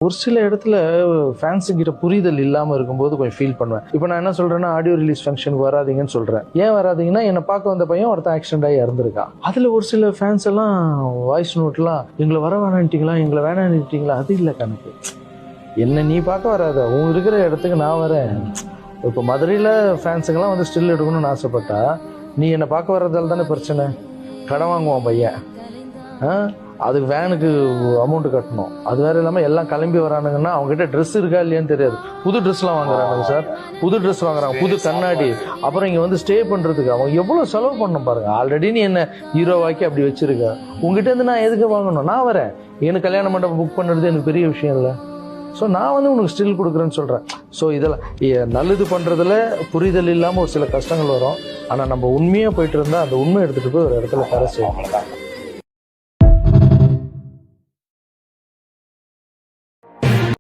ஒரு சில இடத்துல ஃபேன்ஸுங்கிட்ட புரிதல் இல்லாமல் இருக்கும்போது கொஞ்சம் ஃபீல் பண்ணுவேன். இப்போ நான் என்ன சொல்கிறேன்னா, ஆடியோ ரிலீஸ் ஃபங்க்ஷனுக்கு வராதிங்கன்னு சொல்கிறேன். ஏன் வராதிங்கன்னா, என்னை பார்க்க வந்த பையன் ஒருத்தன் ஆக்சிடென்ட் ஆகி இறந்துருக்கான். அதில் ஒரு சில ஃபேன்ஸ் எல்லாம் வாய்ஸ் நோட்லாம் எங்களை வர வேணான்ட்டிங்களா, எங்களை வேணான்ட்டிங்களா, அது இல்லை கணக்கு. என்ன நீ பார்க்க வராத, உன் இருக்கிற இடத்துக்கு நான் வரேன். இப்போ மதுரையில் ஃபேன்ஸுங்கெல்லாம் வந்து ஸ்டில் எடுக்கணும்னு ஆசைப்பட்டா, நீ என்னை பார்க்க வர்றதால தானே பிரச்சனை. கடன் வாங்குவான் பையன், அது வேனுக்கு அமௌண்ட் கட்டணும். அது வேற இல்லாமல் எல்லாம் கிளம்பி வரானுங்கன்னா அவங்ககிட்ட ட்ரெஸ் இருக்கா இல்லையான்னு தெரியாது. புது ட்ரெஸ்லாம் வாங்குறாங்க சார், புது ட்ரெஸ் வாங்குறாங்க, புது கண்ணாடி. அப்புறம் இங்கே வந்து ஸ்டே பண்ணுறதுக்கு அவங்க எவ்வளோ செலவு பண்ணணும் பாருங்க. ஆல்ரெடி நீ என்ன ஹீரோவாக்கி அப்படி வச்சிருக்க, உங்ககிட்ட இருந்து நான் எதுக்கு வாங்கணும்? நான் வரேன், எனக்கு கல்யாண மண்டபம் புக் பண்ணுறது எனக்கு பெரிய விஷயம் இல்லை. ஸோ நான் வந்து உனக்கு ஸ்டில் கொடுக்குறேன்னு சொல்கிறேன். ஸோ இதெல்லாம் நல்லது பண்ணுறதுல புரிதல் இல்லாமல் ஒரு சில கஷ்டங்கள் வரும். ஆனால் நம்ம உண்மையாக போயிட்டு இருந்தால் அந்த உண்மை எடுத்துகிட்டு போய் ஒரு இடத்துல கரை செய்யணும்.